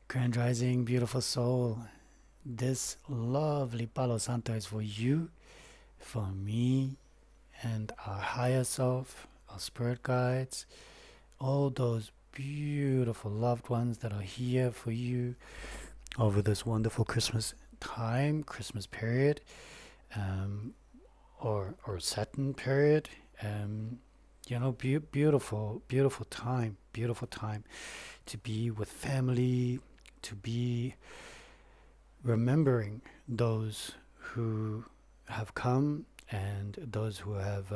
Grand Rising, beautiful soul. This lovely Palo Santo is for you, for me, and our higher self, our spirit guides, all those beautiful loved ones that are here for you over this wonderful Christmas time, Christmas period, um, or Saturn period. Um, beautiful time to be with family, to be remembering those who have come and those who have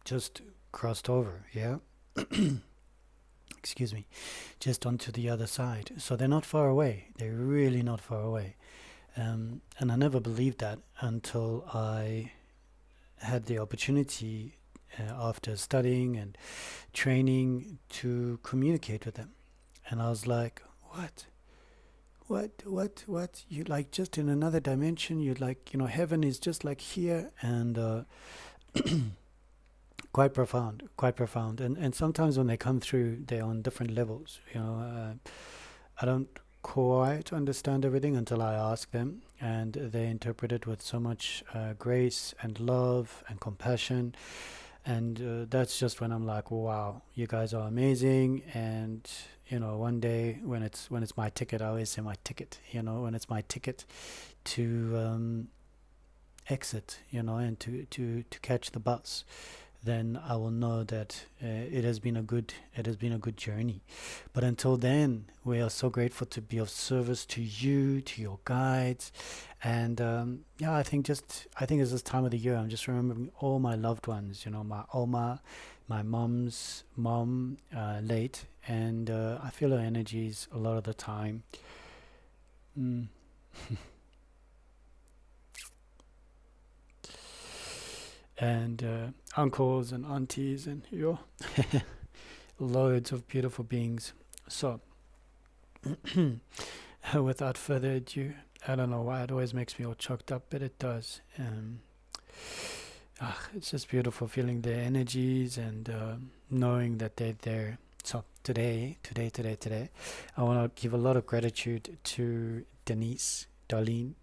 just crossed over, yeah? Excuse me, just onto the other side. So they're not far away. They're really not far away. And I never believed that until I had the opportunity after studying and training to communicate with them. And I was like, what? What? You like just in another dimension? You like, heaven is just like here, and quite profound, quite profound. And sometimes when they come through, they're on different levels. I don't quite understand everything until I ask them, and they interpret it with so much grace and love and compassion. And that's just when I'm like, wow, you guys are amazing. And one day when it's my ticket, I always say my ticket. When it's my ticket to exit, and to catch the bus, then I will know that it has been a good journey. But until then, we are so grateful to be of service to you, to your guides, and yeah, I think it's this time of the year. I'm just remembering all my loved ones. My Oma, my mom's mom, late, and I feel her energies a lot of the time. Mm. And uncles and aunties and loads of beautiful beings. So, without further ado, I don't know why it always makes me all choked up, but it does. It's just beautiful feeling their energies and knowing that they're there. So today, I want to give a lot of gratitude to Denise, Darlene,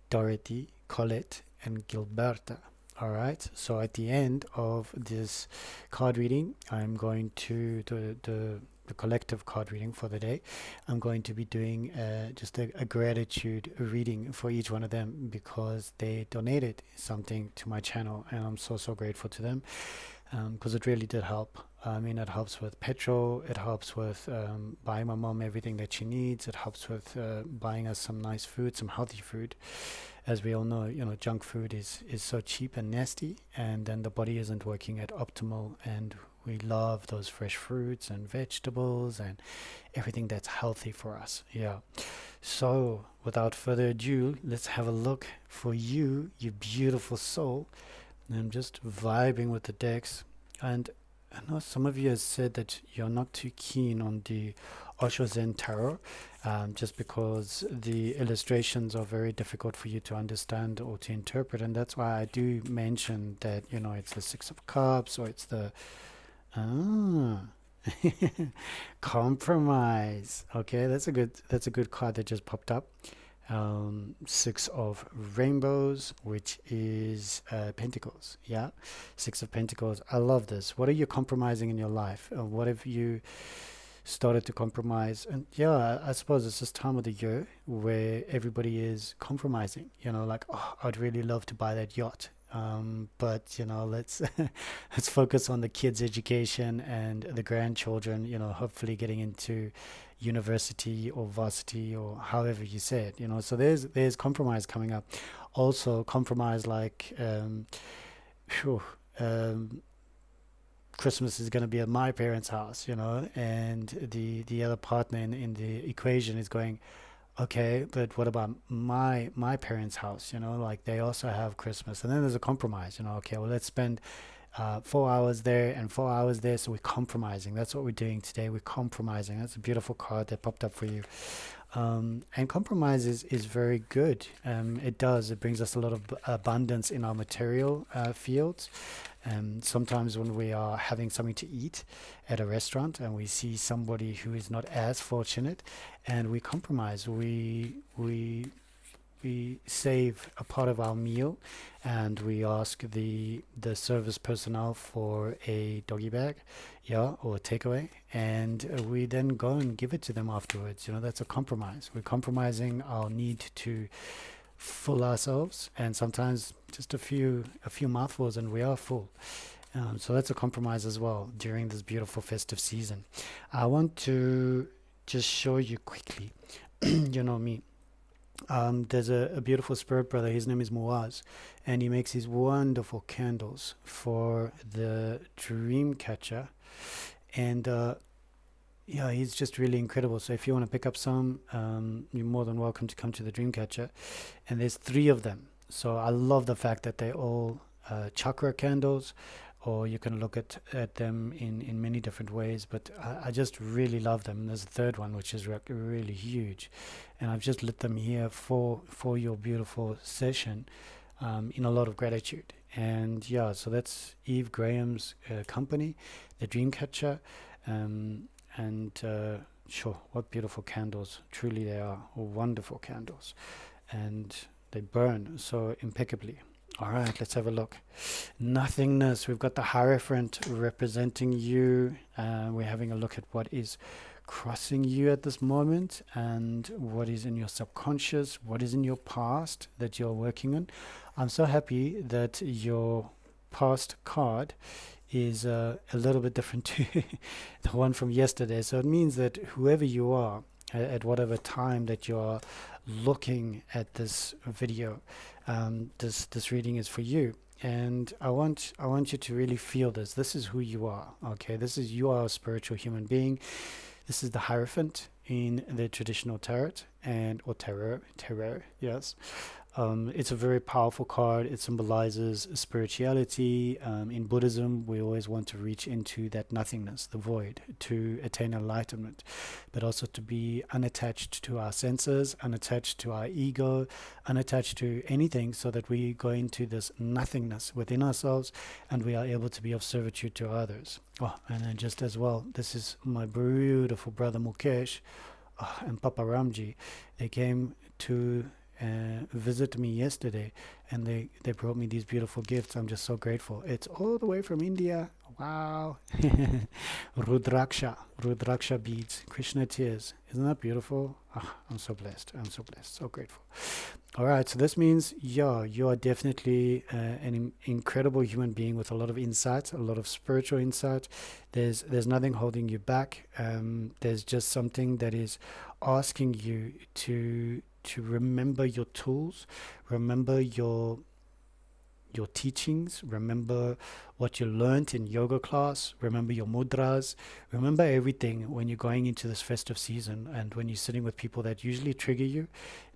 Dorothy, Colette, and Gilberta. All right. So at the end of this card reading, I'm going to the collective card reading for the day. I'm going to be doing just a gratitude reading for each one of them because they donated something to my channel, and I'm so grateful to them because it really did help. I mean, it helps with petrol. It helps with buying my mom everything that she needs. It helps with buying us some nice food, some healthy food. As we all know, junk food is so cheap and nasty, and then the body isn't working at optimal. And we love those fresh fruits and vegetables and everything that's healthy for us. Yeah. So, without further ado, let's have a look for you, you beautiful soul. I'm just vibing with the decks, and I know some of you have said that you're not too keen on the Osho Zen Tarot, just because the illustrations are very difficult for you to understand or to interpret, and that's why I do mention that it's the Six of Cups or it's the ah compromise. Okay, that's a good card that just popped up. Six of Rainbows, which is Pentacles. Yeah, Six of Pentacles. I love this. What are you compromising in your life? What have you started to compromise? And yeah, I suppose it's this time of the year where everybody is compromising. Like, oh, I'd really love to buy that yacht. But let's let's focus on the kids' education and the grandchildren. Hopefully getting into university or varsity or however you say it. So there's compromise coming up. Also, compromise like phew, um, Christmas is going to be at my parents' house, and the other partner in the equation is going, okay, but what about my parents' house? Like they also have Christmas, and then there's a compromise. Okay, well, let's spend 4 hours there and 4 hours there, so we're compromising. That's what we're doing today. We're compromising. That's a beautiful card that popped up for you. And compromise is very good. It brings us a lot of abundance in our material fields. Sometimes when we are having something to eat at a restaurant and we see somebody who is not as fortunate, and we compromise, we save a part of our meal, and we ask the service personnel for a doggy bag, yeah, or a takeaway, and we then go and give it to them afterwards. That's a compromise. We're compromising our need to full ourselves, and sometimes just a few mouthfuls and we are full. So that's a compromise as well during this beautiful festive season. I want to just show you quickly. You know me. There's a beautiful spirit brother. His name is Muaz, and he makes these wonderful candles for the dream catcher. And yeah, he's just really incredible. So if you want to pick up some, you're more than welcome to come to the Dreamcatcher. And there's 3 of them. So I love the fact that they're all chakra candles, or you can look at them in many different ways. But I just really love them. And there's a 3rd one, which is really huge. And I've just lit them here for your beautiful session in a lot of gratitude. And yeah, so that's Eve Graham's company, the Dreamcatcher. And sure, what beautiful candles. Truly they are wonderful candles, and they burn so impeccably. All right, let's have a look. Nothingness. We've got the Hierophant representing you. We're having a look at what is crossing you at this moment, and what is in your subconscious, what is in your past that you're working on. I'm so happy that your past card is a little bit different to the one from yesterday. So it means that whoever you are, at whatever time that you're looking at this video, this reading is for you. And I want you to really feel this. This is who you are. Okay, you are a spiritual human being. This is the Hierophant in the traditional tarot, or tarot, yes. It's a very powerful card. It symbolizes spirituality. In Buddhism, we always want to reach into that nothingness, the void, to attain enlightenment, but also to be unattached to our senses, unattached to our ego, unattached to anything, so that we go into this nothingness within ourselves and we are able to be of servitude to others. Oh, and then just as well, this is my beautiful brother Mukesh and Papa Ramji. They came to visit me yesterday, and they brought me these beautiful gifts. I'm just so grateful. It's all the way from India. Wow. Rudraksha beads, Krishna tears. Isn't that beautiful? I'm so blessed, so grateful. All right, so this means, yeah, you are definitely an incredible human being with a lot of insight, a lot of spiritual insight. There's nothing holding you back. There's just something that is asking you to remember your tools, remember your teachings, remember what you learned in yoga class, remember your mudras, remember everything when you're going into this festive season, and when you're sitting with people that usually trigger you.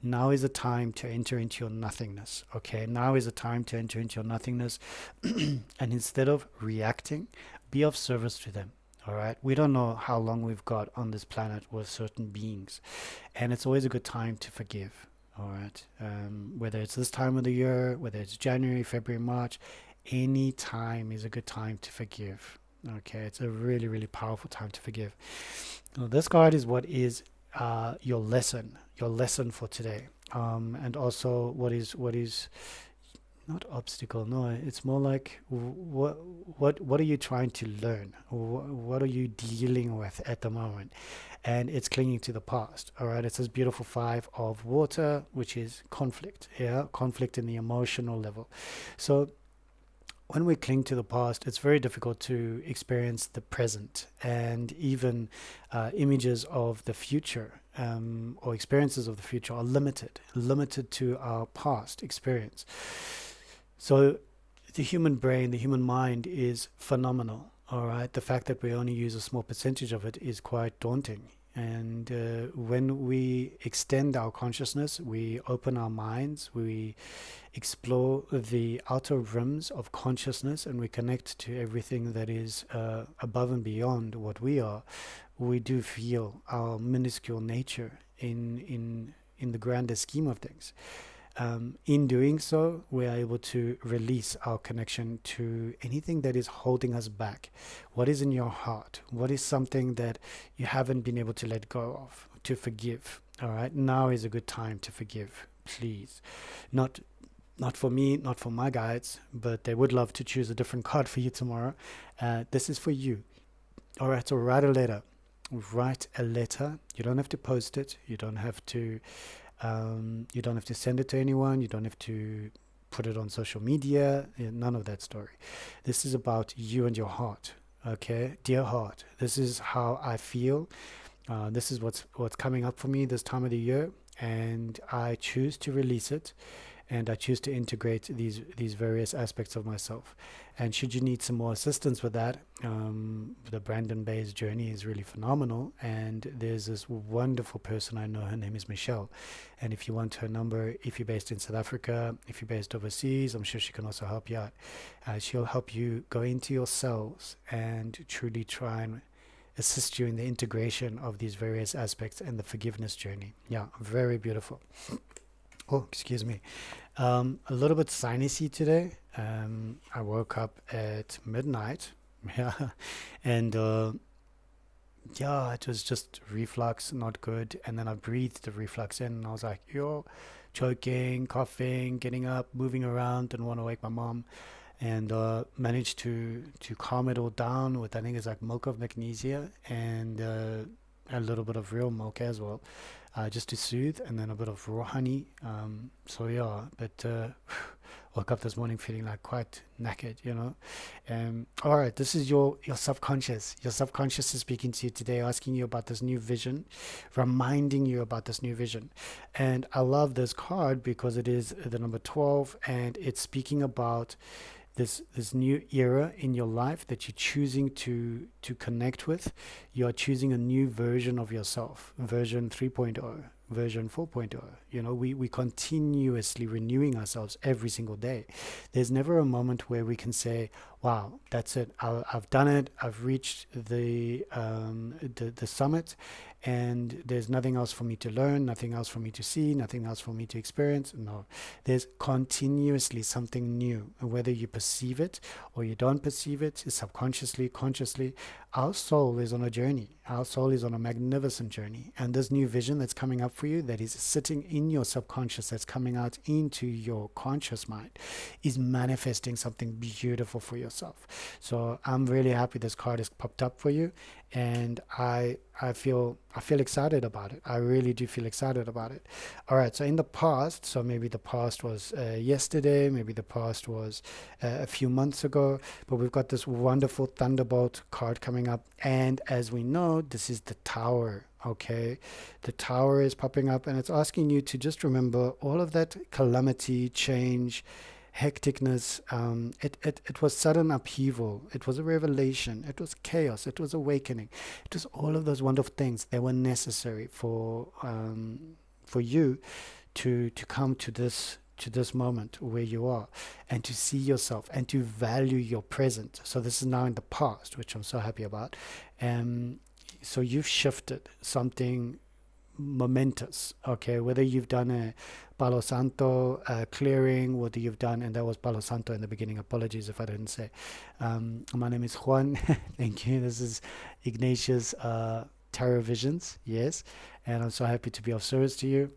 Now is the time to enter into your nothingness. Okay, now is the time to enter into your nothingness and instead of reacting, be of service to them. All right, we don't know how long we've got on this planet with certain beings, and it's always a good time to forgive. All right, whether it's this time of the year, whether it's January, February, March, any time is a good time to forgive. Okay, it's a really, really powerful time to forgive. Now, this card is what is your lesson for today, and also what is not obstacle. No, it's more like what are you trying to learn? What are you dealing with at the moment? And it's clinging to the past. All right, it's this beautiful 5 of water, which is conflict. Yeah, conflict in the emotional level. So when we cling to the past, it's very difficult to experience the present, and even images of the future or experiences of the future are limited to our past experience. So the human brain, the human mind is phenomenal. All right, the fact that we only use a small percentage of it is quite daunting. And when we extend our consciousness, we open our minds, we explore the outer rims of consciousness, and we connect to everything that is above and beyond what we are, we do feel our minuscule nature in the grander scheme of things. In doing so, we are able to release our connection to anything that is holding us back. What is in your heart? What is something that you haven't been able to let go of, to forgive? All right, now is a good time to forgive, please. Not for me, not for my guides, but they would love to choose a different card for you tomorrow. This is for you. All right, so write a letter. Write a letter. You don't have to post it. You don't have to send it to anyone. You don't have to put it on social media. None of that story. This is about you and your heart. Okay, dear heart, this is how I feel. This is what's coming up for me this time of the year, and I choose to release it, and I choose to integrate these various aspects of myself. And should you need some more assistance with that, the Brandon Bay's journey is really phenomenal, and there's this wonderful person I know. Her name is Michelle, and if you want her number, if you're based in South Africa, if you're based overseas, I'm sure she can also help you out. She'll help you go into yourselves and truly try and assist you in the integration of these various aspects and the forgiveness journey. Yeah, very beautiful. Oh, excuse me. A little bit sinusy today. I woke up at midnight. Yeah, and yeah, it was just reflux, not good. And then I breathed the reflux in, and I was like, yo, choking, coughing, getting up, moving around, didn't want to wake my mom, and managed to calm it all down with, I think it's like milk of magnesia and a little bit of real milk as well. Just to soothe, and then a bit of raw honey. So yeah, but woke up this morning feeling like quite knackered, you know. All right, this is your subconscious. Your subconscious is speaking to you today, asking you about this new vision, reminding you about this new vision. And I love this card because it is the number 12, and it's speaking about this new era in your life that you're choosing to connect with. You're choosing a new version of yourself, version 3.0, version 4.0. You know, we continuously renewing ourselves every single day. There's never a moment where we can say, wow, that's it, I've done it, I've reached the summit, and there's nothing else for me to learn, nothing else for me to see, nothing else for me to experience. No, there's continuously something new, and whether you perceive it or you don't perceive it, subconsciously, consciously, our soul is on a journey. Our soul is on a magnificent journey, and this new vision that's coming up for you, that is sitting in your subconscious, that's coming out into your conscious mind, is manifesting something beautiful for yourself. So I'm really happy this card has popped up for you, and I feel excited about it. I really do feel excited about it. All right, so in the past, so maybe the past was yesterday, maybe the past was a few months ago, but we've got this wonderful Thunderbolt card coming up, and as we know, this is the Tower. Okay, the Tower is popping up, and it's asking you to just remember all of that calamity, change, hecticness. It was sudden upheaval, it was a revelation, it was chaos, it was awakening, it was all of those wonderful things that were necessary for you to come to this moment where you are, and to see yourself and to value your present. So this is now in the past, which I'm so happy about. So you've shifted something momentous, okay, whether you've done a Palo Santo clearing, whether you've done, and that was Palo Santo in the beginning, apologies if I didn't say. My name is Juan. Thank you. This is Ignatius Tarot Visions, yes, and I'm so happy to be of service to you,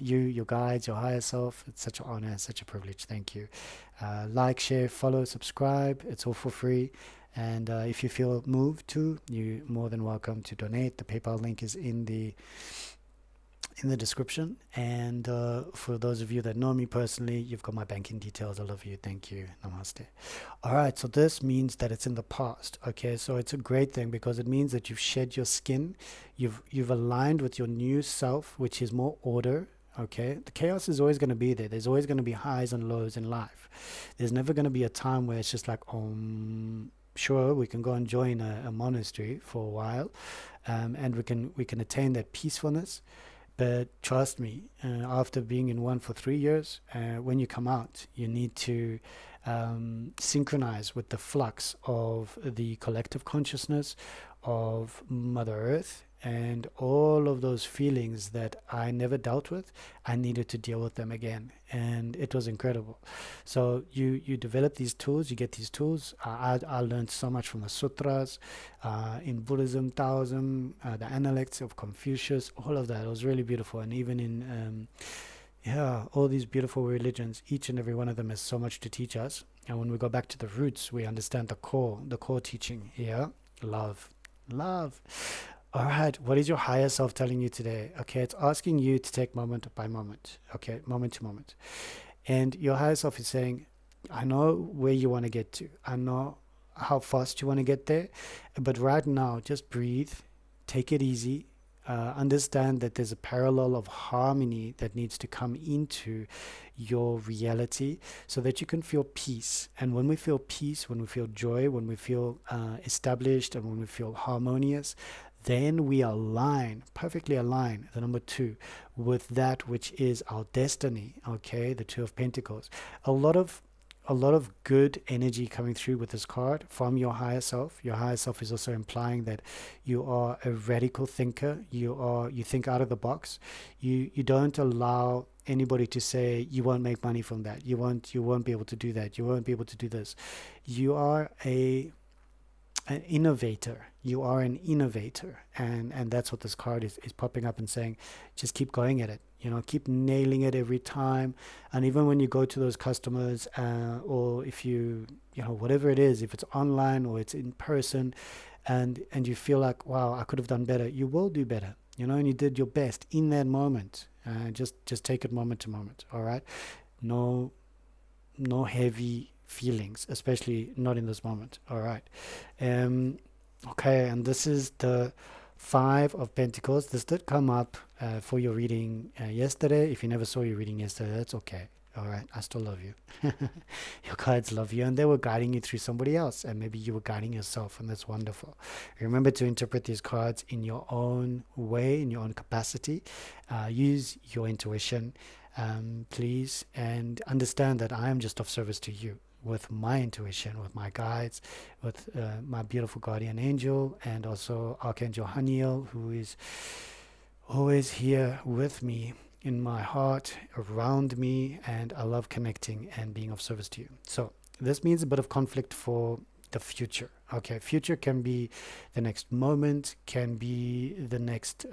your guides, your higher self. It's such an honor and such a privilege. Thank you. Like, share, follow, subscribe, it's all for free. And if you feel moved to, you're more than welcome to donate. The PayPal link is in the description. And for those of you that know me personally, you've got my banking details. I love you. Thank you. Namaste. All right. So this means that it's in the past. Okay. So it's a great thing because it means that you've shed your skin. You've aligned with your new self, which is more order. Okay, the chaos is always going to be there. There's always going to be highs and lows in life. There's never going to be a time where it's just like, sure, we can go and join a monastery for a while, and we can attain that peacefulness. But trust me, after being in one for 3 years, when you come out, you need to synchronize with the flux of the collective consciousness of Mother Earth and all of those feelings that I never dealt with, I needed to deal with them again, and it was incredible. So you develop these tools, you get these tools. I learned so much from the sutras, in Buddhism, Taoism, the Analects of Confucius, all of that. It was really beautiful. And even in yeah, all these beautiful religions, each and every one of them has so much to teach us. And when we go back to the roots, we understand the core teaching. Yeah, love, love. All right, what is your higher self telling you today? Okay, it's asking you to take moment by moment. Okay, moment to moment. And your higher self is saying, I know where you want to get to. I know how fast you want to get there. But right now, just breathe, take it easy. Understand that there's a parallel of harmony that needs to come into your reality so that you can feel peace. And when we feel peace, when we feel joy, when we feel established, and when we feel harmonious, then we align, perfectly align, the number two, with that which is our destiny. Okay, the Two of Pentacles. A lot of good energy coming through with this card from your higher self. Your higher self is also implying that you are a radical thinker. You think out of the box. You don't allow anybody to say you won't make money from that. You won't be able to do that. You won't be able to do this. You are an innovator. You are an innovator, and that's what this card is popping up and saying. Just keep going at it. Keep nailing it every time. And even when you go to those customers, or if whatever it is, if it's online or it's in person, and you feel like, wow, I could have done better, you will do better. And you did your best in that moment. Just take it moment to moment. All right. No heavy feelings, especially not in this moment. All right. Okay, and this is the Five of Pentacles. This did come up for your reading yesterday. If you never saw your reading yesterday, that's okay. All right, I still love you. Your cards love you, and they were guiding you through somebody else, and maybe you were guiding yourself, and that's wonderful. Remember to interpret these cards in your own way, in your own capacity. Use your intuition, please, and understand that I am just of service to you with my intuition, with my guides, with my beautiful guardian angel, and also Archangel Haniel, who is always here with me in my heart, around me, and I love connecting and being of service to you. So this means a bit of conflict for the future. Okay, future can be the next moment, can be the next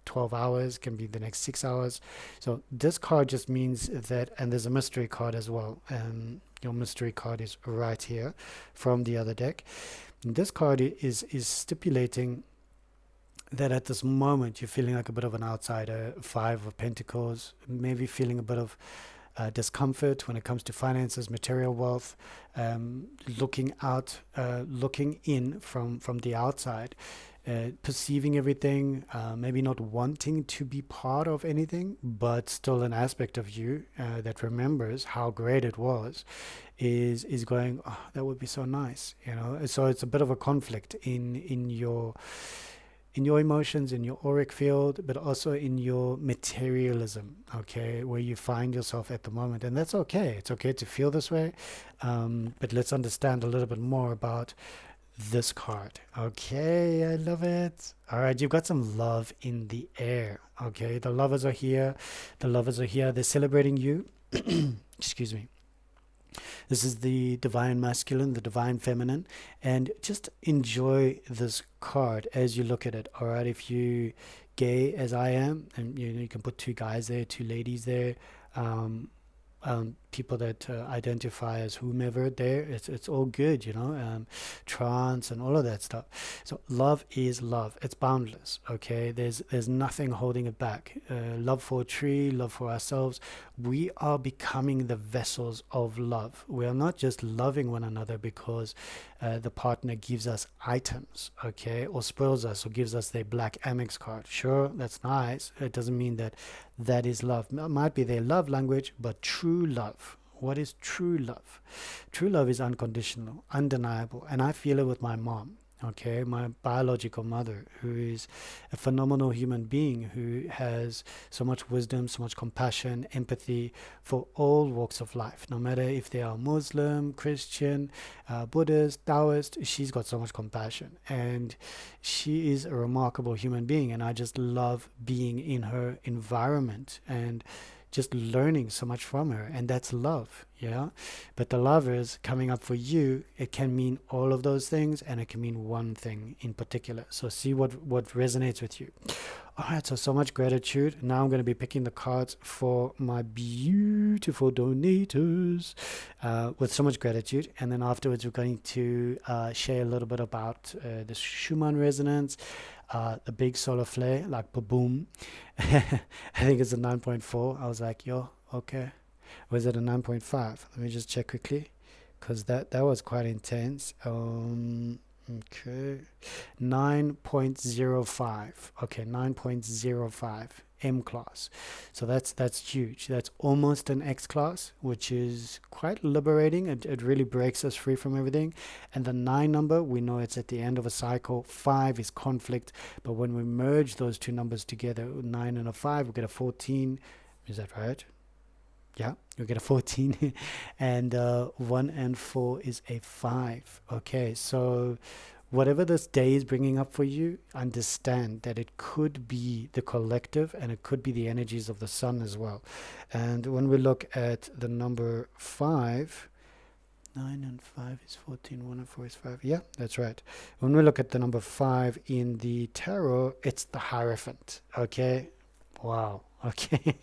12 hours, can be the next 6 hours. So this card just means that, and there's a mystery card as well. Your mystery card is right here from the other deck. And this card is stipulating that at this moment you're feeling like a bit of an outsider. Five of Pentacles, maybe feeling a bit of discomfort when it comes to finances, material wealth, looking in from the outside, perceiving everything, maybe not wanting to be part of anything, but still an aspect of you that remembers how great it was, is going, oh, that would be so nice, So it's a bit of a conflict in your emotions, in your auric field, but also in your materialism, okay, where you find yourself at the moment. And that's okay. It's okay to feel this way. But let's understand a little bit more about this card. Okay, I love it. All right, you've got some love in the air. Okay, the lovers are here. They're celebrating you. Excuse me. This is the divine masculine, the divine feminine, and just enjoy this card as you look at it. All right, if you gay as I am, and you can put two guys there, two ladies there, people that identify as whomever there, it's all good, trance and all of that stuff. So love is love. It's boundless. Okay, there's nothing holding it back. Love for a tree, love for ourselves. We are becoming the vessels of love. We are not just loving one another because the partner gives us items, okay, or spoils us, or gives us their black Amex card. Sure, that's nice. It doesn't mean that is love. It might be their love language, but true love. What is true love? True love is unconditional, undeniable, and I feel it with my mom. Okay, my biological mother, who is a phenomenal human being, who has so much wisdom, so much compassion, empathy for all walks of life, no matter if they are Muslim, Christian, Buddhist, Taoist. She's got so much compassion, and she is a remarkable human being, and I just love being in her environment and just learning so much from her, and that's love. Yeah, but the lovers coming up for you, it can mean all of those things, and it can mean one thing in particular. So see what resonates with you. All right, so much gratitude. Now I'm going to be picking the cards for my beautiful donators with so much gratitude, and then afterwards we're going to share a little bit about the Schumann resonance, the big solar flare, like boom. I think it's a 9.4. I was like, yo, okay. Was it a 9.5? Let me just check quickly, because that was quite intense. Okay, 9.05. Okay, 9.05 M class. So that's huge. That's almost an X class, which is quite liberating. It really breaks us free from everything. And the 9 number, we know it's at the end of a cycle. 5 is conflict, but when we merge those two numbers together, 9 and a 5, we get a 14. Is that right? Yeah, you get a 14. And 1 and 4 is a 5. Okay, so whatever this day is bringing up for you, understand that it could be the collective, and it could be the energies of the sun as well. And when we look at the number 5, 9 and 5 is 14, 1 and 4 is 5. Yeah, that's right. When we look at the number 5 in the tarot, it's the Hierophant. Okay, wow. Okay,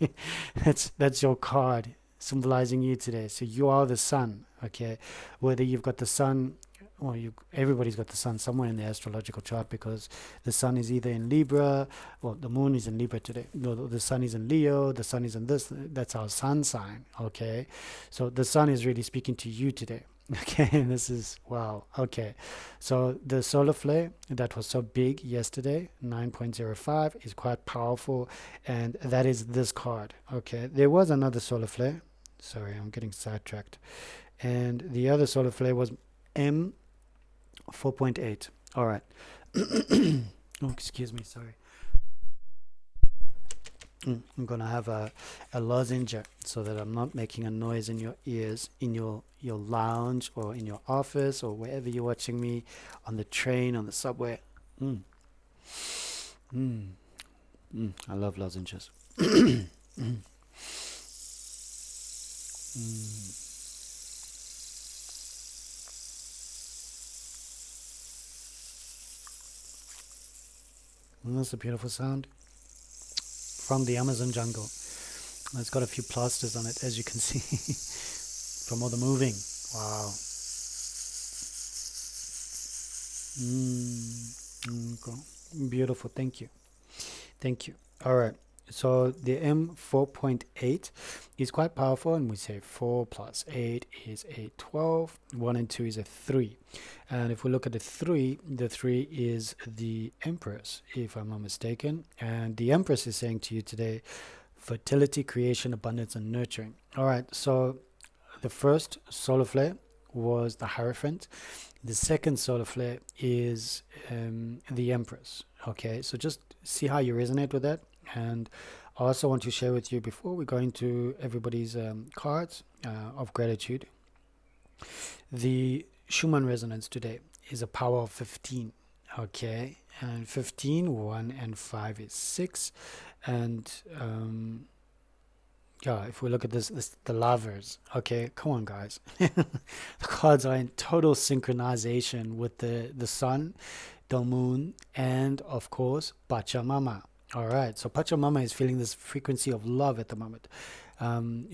that's your card symbolizing you today. So you are the sun. Okay, whether you've got the sun, well, everybody's got the sun somewhere in the astrological chart, because the sun is either in Libra, well, the moon is in Libra today. No, the sun is in Leo, the sun is in this. That's our sun sign. Okay, so the sun is really speaking to you today. Okay, this is wow. Okay, so the solar flare that was so big yesterday, 9.05, is quite powerful, and that is this card. Okay, there was another solar flare. Sorry, I'm getting sidetracked. And the other solar flare was M 4.8. All right. Oh, excuse me. Sorry. I'm gonna have a lozenge so that I'm not making a noise in your ears, in your lounge, or in your office, or wherever you're watching me, on the train, on the subway. Mm. Mm. I love lozenges. Mm. That's a beautiful sound from the Amazon jungle. It's got a few plasters on it, as you can see, from all the moving. Wow. Beautiful. Thank you. Thank you. All right. So the M 4.8 is quite powerful, and we say 4 plus 8 is a 12. 1 and 2 is a 3. And if we look at the 3 is the Empress, if I'm not mistaken. And the Empress is saying to you today, fertility, creation, abundance, and nurturing. All right. So the first solar flare was the Hierophant. The second solar flare is the Empress. Okay, so just see how you resonate with that. And I also want to share with you, before we go into everybody's cards of gratitude, the Schumann resonance today is a power of 15. Okay, and 15, 1 and 5 is 6. And yeah, if we look at this, the lovers. Okay, come on, guys. The cards are in total synchronization with the sun, the moon, and of course Pachamama. All right, so Pachamama is feeling this frequency of love at the moment.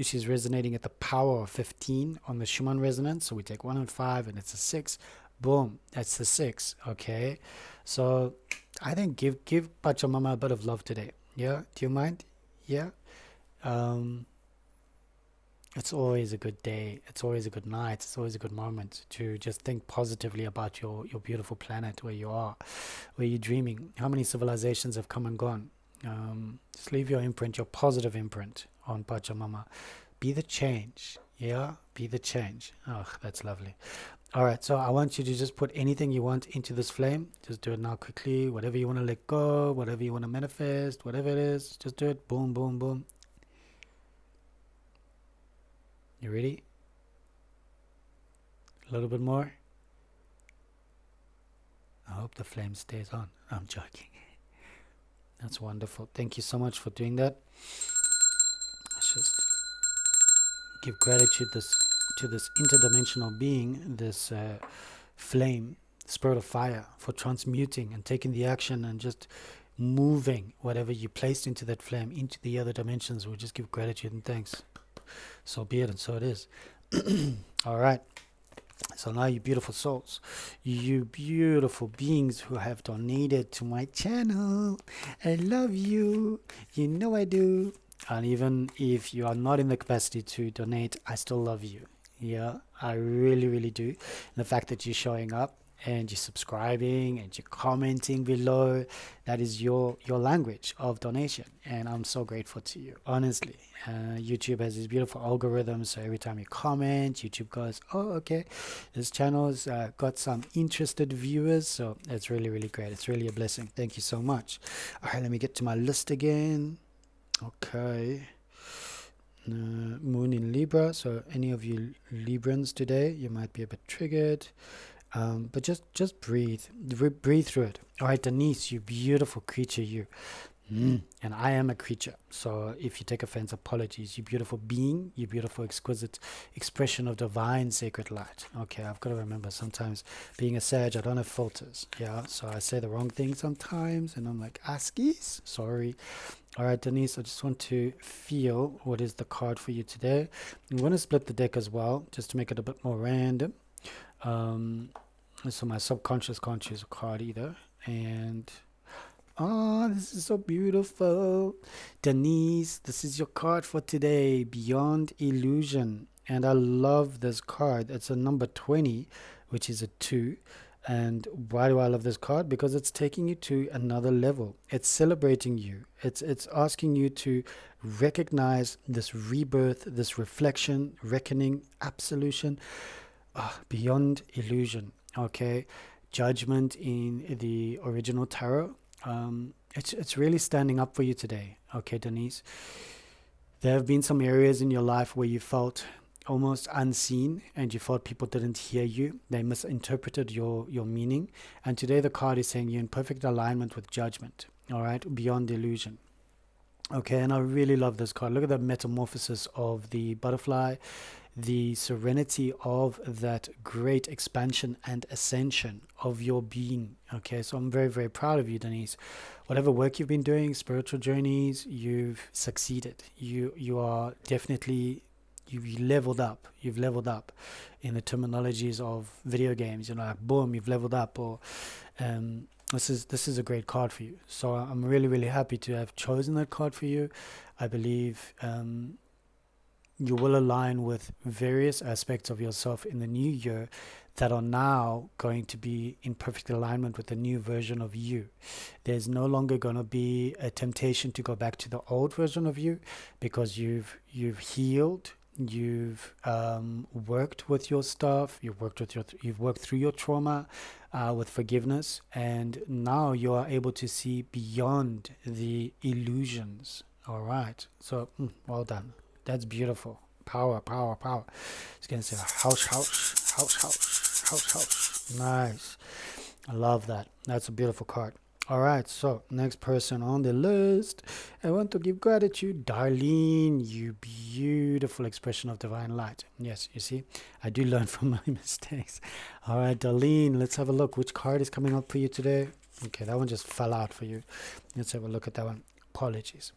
She's resonating at the power of 15 on the Schumann resonance. So we take 1 and 5, and it's a 6. Boom, that's the 6. Okay, so I think give Pachamama a bit of love today. Yeah, do you mind? Yeah. It's always a good day. It's always a good night. It's always a good moment to just think positively about your beautiful planet, where you are, where you're dreaming. How many civilizations have come and gone? Just leave your imprint, your positive imprint on Pachamama. Be the change. Yeah, be the change. Oh, that's lovely. All right, so I want you to just put anything you want into this flame. Just do it now quickly. Whatever you want to let go, whatever you want to manifest, whatever it is, just do it. Boom, boom, boom. You ready? A little bit more. I hope the flame stays on. I'm joking. That's wonderful. Thank you so much for doing that. Let's just give gratitude to this interdimensional being, this flame, spirit of fire, for transmuting and taking the action and just moving whatever you placed into that flame into the other dimensions. We'll just give gratitude and thanks. So be it, and so it is. All right. So now, you beautiful souls, you beautiful beings who have donated to my channel, I love you. You know I do. And even if you are not in the capacity to donate, I still love you. Yeah, I really, really do. And the fact that you're showing up and you're subscribing and you're commenting below, that is your language of donation, and I'm so grateful to you, honestly. YouTube has these beautiful algorithms, so every time you comment, YouTube goes, oh, okay, this channel's got some interested viewers, so it's really, really great. It's really a blessing. Thank you so much. All right, let me get to my list again. Okay. Moon in Libra, so any of you Librans today, you might be a bit triggered. But just breathe through it. All right, Denise, you beautiful creature, you. And I am a creature, so if you take offense, apologies. You beautiful being, you beautiful exquisite expression of divine sacred light. Okay, I've got to remember, sometimes being a Sag, I don't have filters. Yeah, so I say the wrong thing sometimes, and I'm like, askies, sorry. All right, Denise, I just want to feel what is the card for you today. I'm going to split the deck as well, just to make it a bit more random. So my subconscious can't choose a card either. And oh, this is so beautiful. Denise, this is your card for today, Beyond Illusion. And I love this card. It's a number 20, which is a 2. And why do I love this card? Because it's taking you to another level. It's celebrating you. It's asking you to recognize this rebirth, this reflection, reckoning, absolution, beyond illusion. Okay, judgment in the original tarot. It's really standing up for you today. Okay, Denise. There have been some areas in your life where you felt almost unseen and you thought people didn't hear you. They misinterpreted your meaning. And today the card is saying you're in perfect alignment with judgment. All right, beyond illusion. Okay, and I really love this card. Look at the metamorphosis of the butterfly, the serenity of that great expansion and ascension of your being. Okay, so I'm very, very proud of you, Denise. Whatever work you've been doing, spiritual journeys, you've succeeded. You are definitely, you've leveled up. You've leveled up in the terminologies of video games. You know, like boom, you've leveled up. Or this is a great card for you. So I'm really, really happy to have chosen that card for you. I believe you will align with various aspects of yourself in the new year that are now going to be in perfect alignment with the new version of you. There's no longer going to be a temptation to go back to the old version of you, because you've healed, you've worked with your stuff, you've worked through your trauma with forgiveness, and now you are able to see beyond the illusions. All right, so well done. That's beautiful. Power, power, power. It's going to say house, house, house, house, house, house. Nice. I love that. That's a beautiful card. All right, so next person on the list, I want to give gratitude. Darlene, you beautiful expression of divine light. Yes, you see, I do learn from my mistakes. All right, Darlene, let's have a look. Which card is coming up for you today? Okay, that one just fell out for you. Let's have a look at that one. Apologies.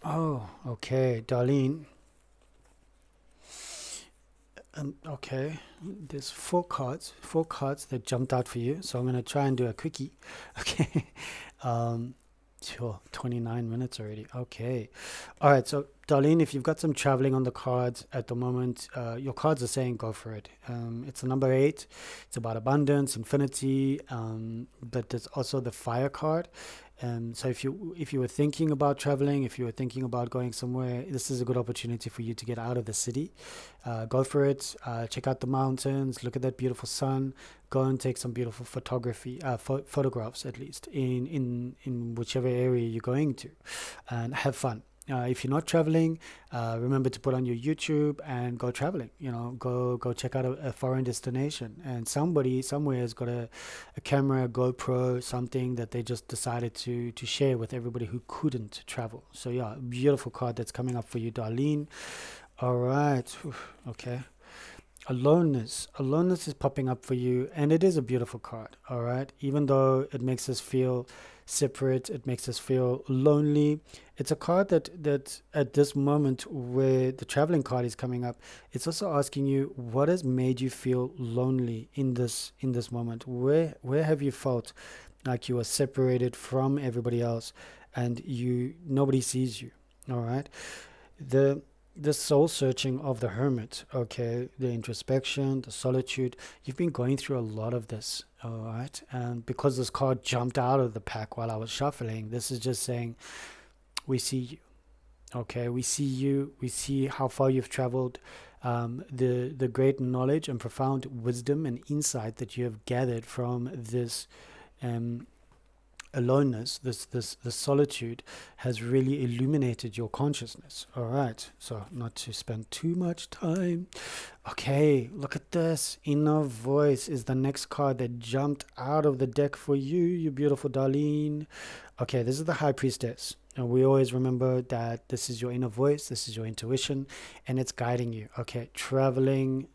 Oh, okay, Darlene. Okay, there's four cards that jumped out for you, so I'm gonna try and do a quickie. Okay, sure, 29 minutes already. Okay, all right, so Darlene, if you've got some traveling on the cards at the moment, your cards are saying go for it. It's a number 8. It's about abundance, infinity, but there's also the fire card. So if you were thinking about traveling, if you were thinking about going somewhere, this is a good opportunity for you to get out of the city. Go for it. Check out the mountains. Look at that beautiful sun. Go and take some beautiful photography, photographs at least in whichever area you're going to, and have fun. If you're not traveling, remember to put on your YouTube and go traveling. Go check out a foreign destination. And somebody somewhere has got a camera, GoPro, something that they just decided to share with everybody who couldn't travel. So yeah, beautiful card that's coming up for you, Darlene. All right. Okay. Aloneness is popping up for you, and it is a beautiful card. All right, even though it makes us feel separate, it makes us feel lonely. It's a card that at this moment where the traveling card is coming up, it's also asking you what has made you feel lonely in this moment. Where have you felt like you are separated from everybody else, and nobody sees you? All right, the soul searching of the hermit, okay, the introspection, the solitude. You've been going through a lot of this, all right? And because this card jumped out of the pack while I was shuffling, this is just saying, we see you, okay? We see you. We see how far you've traveled, the great knowledge and profound wisdom and insight that you have gathered from this aloneness, this solitude has really illuminated your consciousness. All right, so not to spend too much time. Okay, look at this. Inner voice is the next card that jumped out of the deck for you, you beautiful Darlene. Okay, this is the High Priestess. And we always remember that this is your inner voice, this is your intuition, and it's guiding you. Okay, traveling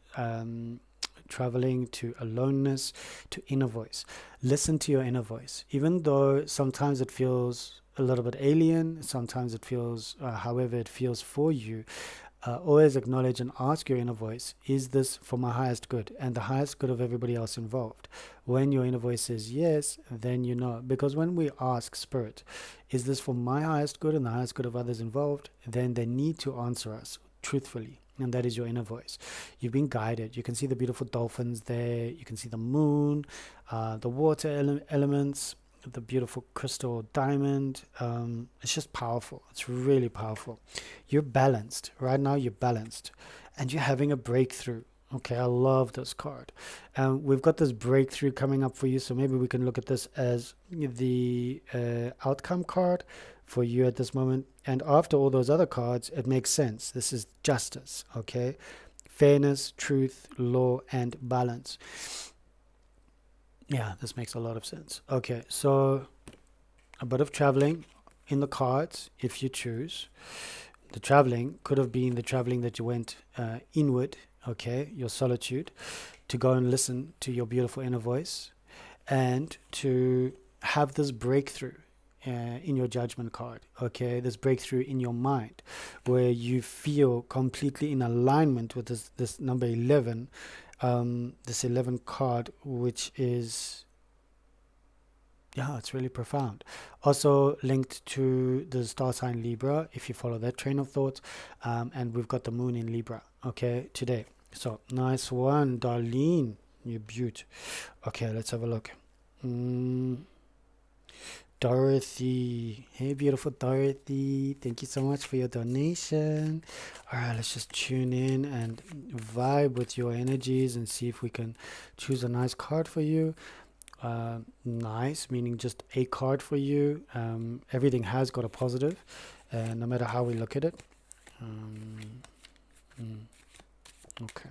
to aloneness, to inner voice. Listen to your inner voice. Even though sometimes it feels a little bit alien, sometimes it feels however it feels for you, always acknowledge and ask your inner voice, is this for my highest good and the highest good of everybody else involved? When your inner voice says yes, then you know. Because when we ask Spirit, is this for my highest good and the highest good of others involved, then they need to answer us truthfully. And that is your inner voice. You've been guided. You can see the beautiful dolphins there. You can see the moon, the water elements, the beautiful crystal diamond. It's just powerful. It's really powerful. You're balanced. Right now you're balanced. And you're having a breakthrough. Okay, I love this card. We've got this breakthrough coming up for you. So maybe we can look at this as the outcome card for you at this moment. And after all those other cards, it makes sense. This is justice, okay? Fairness, truth, law, and balance. Yeah, this makes a lot of sense. Okay, so a bit of traveling in the cards, if you choose. The traveling could have been the traveling that you went inward, okay, your solitude, to go and listen to your beautiful inner voice and to have this breakthrough in your judgment card, okay, this breakthrough in your mind where you feel completely in alignment with this number 11, this 11 card, which is, yeah, it's really profound. Also linked to the star sign Libra, if you follow that train of thought, and we've got the moon in Libra, okay, today. So nice one, Darlene, you beaut. Okay, let's have a look. Dorothy, hey beautiful Dorothy, thank you so much for your donation. All right, let's just tune in and vibe with your energies and see if we can choose a nice card for you. Nice meaning just a card for you. Everything has got a positive, and no matter how we look at it. Okay,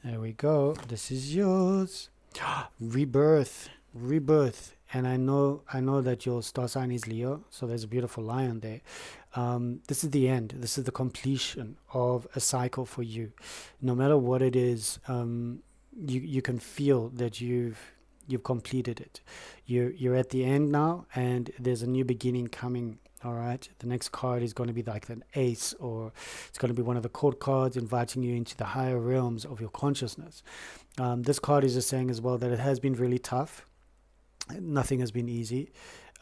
there we go. This is yours. Rebirth. And I know that your star sign is Leo, so there's a beautiful lion there. This is the end. This is the completion of a cycle for you. No matter what it is, you can feel that you've completed it. You're at the end now, and there's a new beginning coming. All right, the next card is going to be like an ace, or it's going to be one of the court cards inviting you into the higher realms of your consciousness. This card is just saying as well that it has been really tough. Nothing has been easy.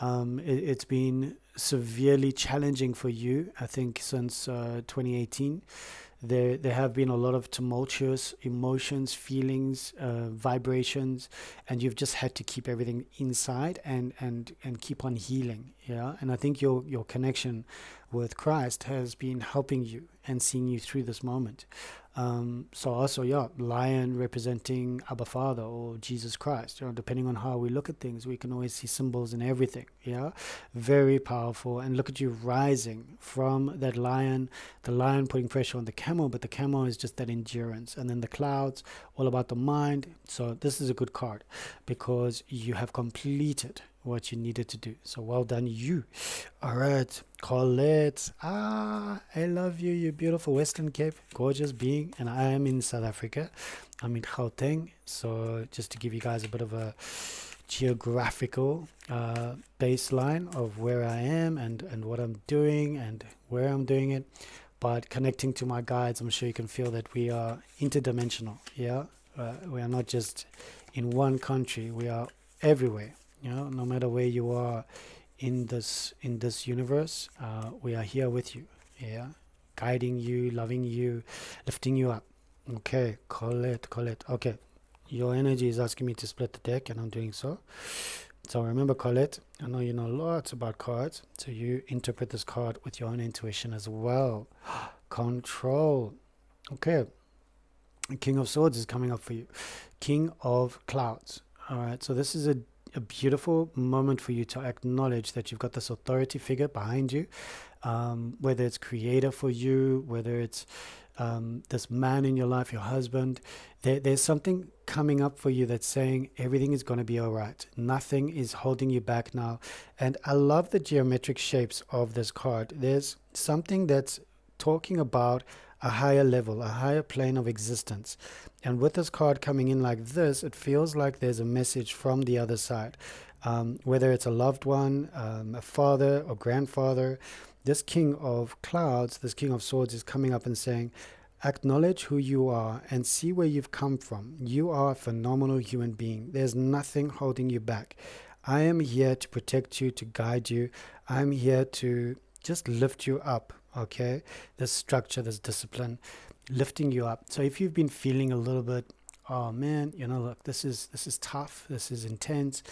It's been severely challenging for you, I think, since 2018. There have been a lot of tumultuous emotions, feelings, vibrations, and you've just had to keep everything inside and keep on healing. Yeah, and I think your connection with Christ has been helping you and seeing you through this moment. So also, yeah, lion representing Abba Father or Jesus Christ. Depending on how we look at things, we can always see symbols in everything. Yeah, very powerful. And look at you rising from that lion, the lion putting pressure on the camel, but the camel is just that endurance. And then the clouds, all about the mind. So this is a good card because you have completed what you needed to do. So well done, you. All right, Colette. I love you. You beautiful Western Cape, gorgeous being. And I am in South Africa. I'm in Gauteng. So just to give you guys a bit of a geographical baseline of where I am and what I'm doing and where I'm doing it. But connecting to my guides, I'm sure you can feel that we are interdimensional. Yeah, we are not just in one country. We are everywhere. No matter where you are in this universe, we are here with you. Yeah, guiding you, loving you, lifting you up. Okay, Colette. Okay, your energy is asking me to split the deck, and I'm doing so. So remember, Colette, I know you know lots about cards, so you interpret this card with your own intuition as well. Control. Okay, King of Swords is coming up for you. King of Clouds. All right, so this is a beautiful moment for you to acknowledge that you've got this authority figure behind you, whether it's creator for you, whether it's this man in your life, your husband. There's something coming up for you that's saying everything is going to be all right. Nothing is holding you back now. And I love the geometric shapes of this card. There's something that's talking about a higher level, a higher plane of existence. And with this card coming in like this, it feels like there's a message from the other side. Whether it's a loved one, a father or grandfather, this King of Clouds, this King of Swords is coming up and saying, acknowledge who you are and see where you've come from. You are a phenomenal human being. There's nothing holding you back. I am here to protect you, to guide you. I'm here to just lift you up. Okay, this structure, this discipline, lifting you up. So if you've been feeling a little bit, oh man, look, this is tough, this is intense,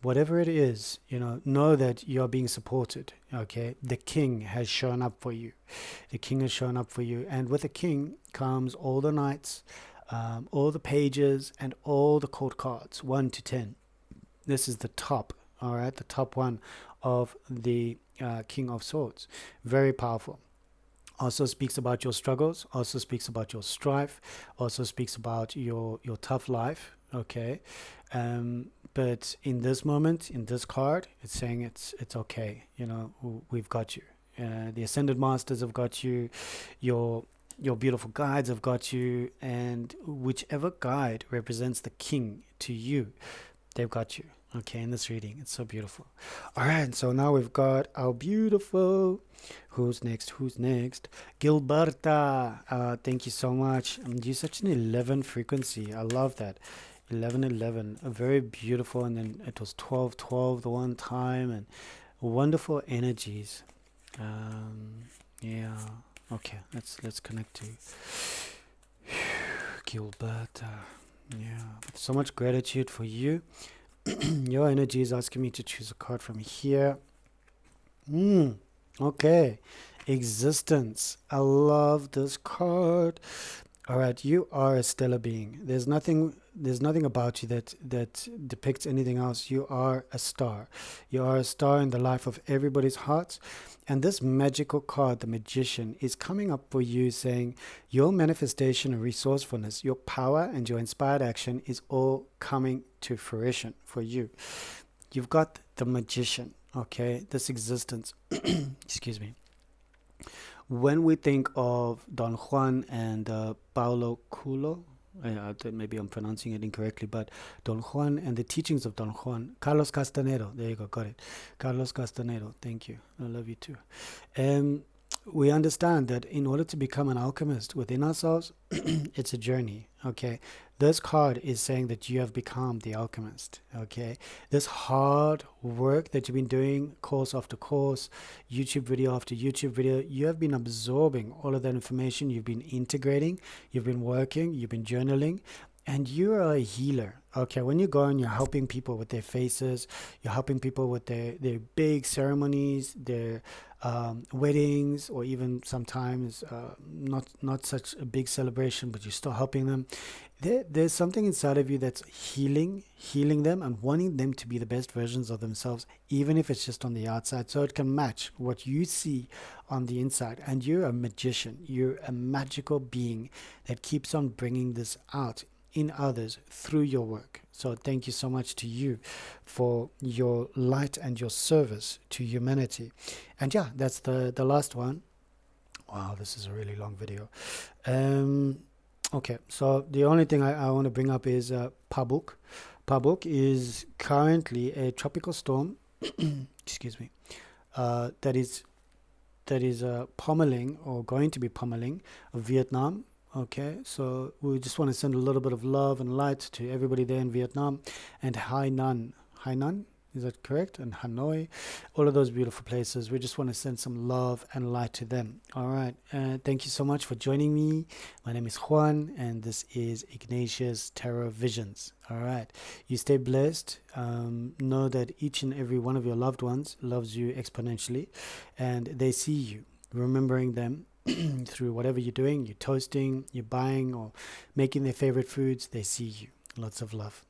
whatever it is, know that you're being supported. Okay, the king has shown up for you. The king has shown up for you, and with the king comes all the knights, all the pages, and all the court cards, 1 to 10. This is the top. All right, the top one of the King of Swords. Very powerful. Also speaks about your struggles, also speaks about your strife, also speaks about your tough life. Okay, but in this moment, in this card, it's saying it's okay. We've got you. The Ascended Masters have got you. Your beautiful guides have got you, and whichever guide represents the king to you, they've got you. Okay, in this reading, it's so beautiful. All right, so now we've got our beautiful, who's next, Gilberta. Thank you so much. You're such an 11 frequency. I love that. 11, very beautiful. And then it was 12 the one time, and wonderful energies. Yeah, okay, let's connect to Gilberta. Yeah, so much gratitude for you. Your energy is asking me to choose a card from here. Okay, existence. I love this card. All right, you are a stellar being. There's nothing about you that depicts anything else. You are a star. You are a star in the life of everybody's hearts. And this magical card, the Magician, is coming up for you saying your manifestation and resourcefulness, your power and your inspired action is all coming to fruition for you. You've got the Magician, okay? This existence. Excuse me. When we think of Don Juan and Paulo Coelho, maybe I'm pronouncing it incorrectly, but Don Juan and the teachings of Don Juan, Carlos Castanero, there you go, got it. Carlos Castanero, thank you. I love you too. we understand that in order to become an alchemist within ourselves, it's a journey. Okay, this card is saying that you have become the alchemist. Okay, this hard work that you've been doing, course after course, YouTube video after YouTube video, you have been absorbing all of that information. You've been integrating, you've been working, you've been journaling, and you are a healer. Okay, when you go and you're helping people with their faces, you're helping people with their big ceremonies, their weddings, or even sometimes not such a big celebration, but you're still helping them. There's something inside of you that's healing them and wanting them to be the best versions of themselves, even if it's just on the outside, so it can match what you see on the inside. And you're a magician. You're a magical being that keeps on bringing this out in others through your work. So thank you so much to you for your light and your service to humanity. And yeah, that's the last one. Wow, this is a really long video. Okay, so the only thing I want to bring up is Pabuk. Pabuk is currently a tropical storm excuse me, that is pummeling, or going to be pummeling, Vietnam. Okay, so we just want to send a little bit of love and light to everybody there in Vietnam, and Hainan, is that correct? And Hanoi, all of those beautiful places. We just want to send some love and light to them. All right, thank you so much for joining me. My name is Juan, and this is Ignatius Tarot Visions. All right, you stay blessed. Know that each and every one of your loved ones loves you exponentially, and they see you, remembering them through whatever you're doing. You're toasting, you're buying, or making their favorite foods. They see you. Lots of love.